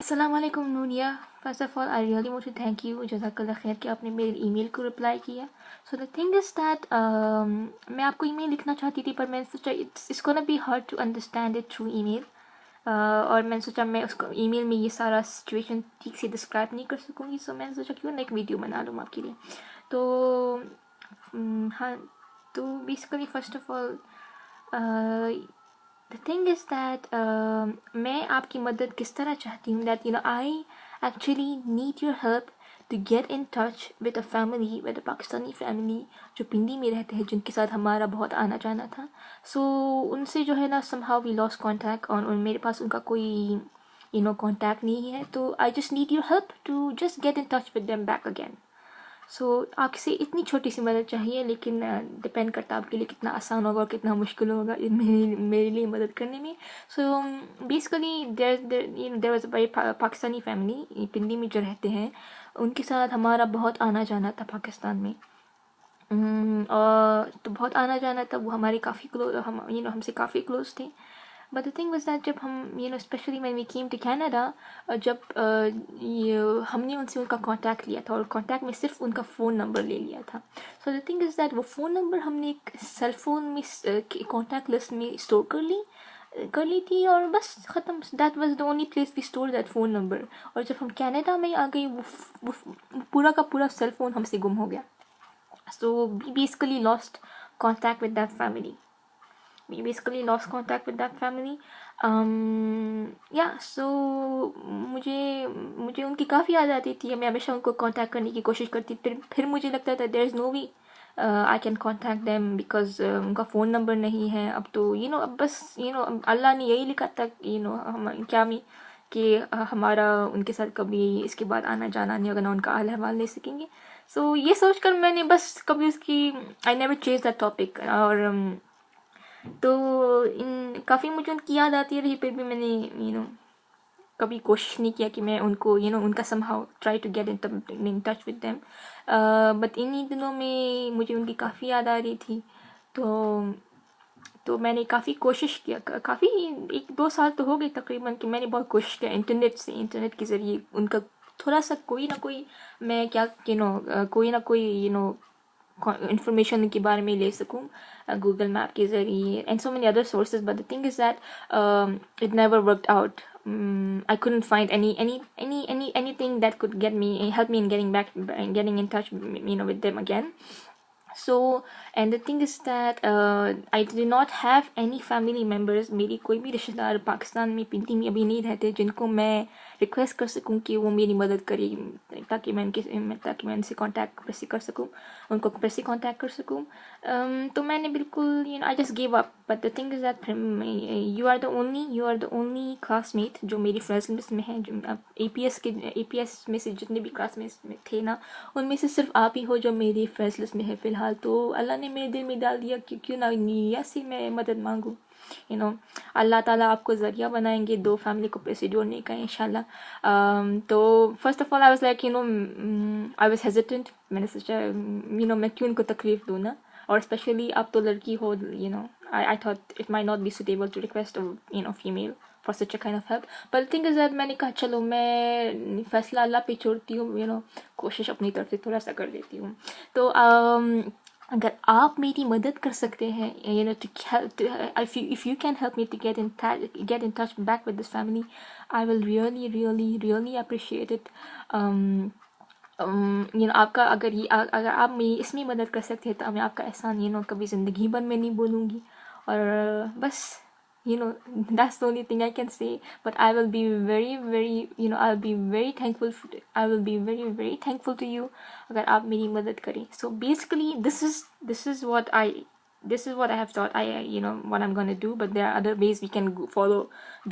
अस्सलाम वालेकुम नूनिया। First of all I really want to thank you, जज़ाकल्लाह खैर कि आपने मेरे ईमेल को रिप्लाई किया। So the thing is that मैं आपको ईमेल लिखना चाहती थी, पर मैंने सोचा it's gonna be hard to understand it through email. और मैंने सोचा मैं उसको ईमेल में ये सारा सिचुएशन ठीक से डिस्क्राइब नहीं कर सकूँगी, सो मैंने सोचा क्यों ना एक वीडियो बना लूँ आपके लिए। तो हाँ, तो basically first of all the thing is that मैं आपकी मदद किस तरह चाहती हूँ, that I actually need your help to get in touch with a family, with a Pakistani family जो पिंडी में रहते हैं, जिनके साथ हमारा बहुत आना जाना था। So उनसे जो है ना somehow we lost contact, और मेरे पास उनका कोई contact नहीं है, तो I just need your help to just get in touch with them back again. सो आपसे इतनी छोटी सी मदद चाहिए, लेकिन डिपेंड करता है आपके लिए कितना आसान होगा और कितना मुश्किल होगा मेरे लिए मदद करने में। So basically there was a very Pakistani family Pindi में जो रहते हैं, उनके साथ हमारा बहुत आना जाना था पाकिस्तान में। और तो बहुत आना जाना था, वो हमारे काफ़ी क्लोज, हमसे काफ़ी क्लोज थे। But the thing was that जब हम specially when we came to Canada, जब हमने उनसे उनका कांटेक्ट लिया था, और कांटेक्ट में सिर्फ उनका फ़ोन नंबर ले लिया था। So the thing is that वो फ़ोन नंबर हमने एक सेल फ़ोन में कांटेक्ट लिस्ट में स्टोर कर ली थी, और बस ख़त्म। That was the only place we store that phone number. और जब हम कनाडा में आ गए, वो पूरा का पूरा सेल फ़ोन हमसे गुम हो गया। So we basically lost contact with that family. So मुझे उनकी काफ़ी याद आती थी। मैं हमेशा उनको कांटेक्ट करने की कोशिश करती, फिर मुझे लगता था there is no way I can contact them, because उनका फ़ोन नंबर नहीं है। अब तो अब बस अल्लाह ने यही लिखा था हम क्या में कि हमारा उनके साथ कभी इसके बाद आना जाना नहीं होगा, ना उनका हाल अहवाल ले सकेंगे। सो ये सोचकर मैंने बस कभी उसकी I never change that topic. और तो इन काफ़ी मुझे उनकी याद आती रही, फिर भी मैंने कभी कोशिश नहीं किया कि मैं उनको उनका somehow try to get in touch with them. But इन्हीं दिनों में मुझे उनकी काफ़ी याद आ रही थी, तो मैंने काफ़ी कोशिश किया, काफ़ी 1-2 साल तो हो गए तकरीबन कि मैंने बहुत कोशिश किया इंटरनेट के ज़रिए उनका थोड़ा सा कोई ना कोई मैं क्या कोई ना कोई इंफॉर्मेशन के बारे में ले सकूँ, गूगल मैप के ज़रिए and so many other sources. But the thing is that it never worked out. I couldn't find anything that could help me in getting in touch with them again. So and the thing is that I do not have any family members. मेरी कोई भी रिश्तेदार पाकिस्तान में पिंडी में अभी नहीं रहते जिनको मैं रिक्वेस्ट कर सकूं कि वो मेरी मदद करे, ताकि मैं उनसे कांटेक्ट कैसे कर सकूं, उनको कैसे कांटेक्ट कर सकूं। तो मैंने बिल्कुल I just give up. But the thing is that you are the only classmate जो मेरी फ्रेंड्स लिस्ट में है। जो APS में से जितने भी क्लासमेट्स में थे ना, उनमें से सिर्फ आप ही हो जो मेरी फ्रेंड्स लिस्ट में है फ़िलहाल। तो अल्लाह ने मेरे दिल में डाल दिया कि क्यों ना निया से मैं मदद मांगूँ। अल्लाह ताला आपको ज़रिया बनाएंगे दो फैमिली को पैसे जोड़ने का इंशाल्लाह। तो first of all I was like I was hesitant. मैंने सोचा मैं क्यों उनको तकलीफ़ दूँ ना, और स्पेशली आप तो लड़की हो, I thought it might not be suitable to request a female for such a kind of help. But the thing is that मैंने कहा चलो मैं फैसला अल्लाह पे छोड़ती हूँ, कोशिश अपनी तरफ से थोड़ा सा कर लेती हूँ। तो अगर आप मेरी मदद कर सकते हैं, if you can help me to get in touch back with this family, I will really appreciate it. आपका अगर आप मेरी इसमें मदद कर सकते हैं तो मैं आपका एहसान कभी ज़िंदगी भर में नहीं भूलूँगी। और बस that's the only thing I can say. But I will be very I'll be very thankful very thankful to you अगर आप मेरी मदद करें. So basically this is what I have thought what I'm gonna do. But there are other ways we can follow this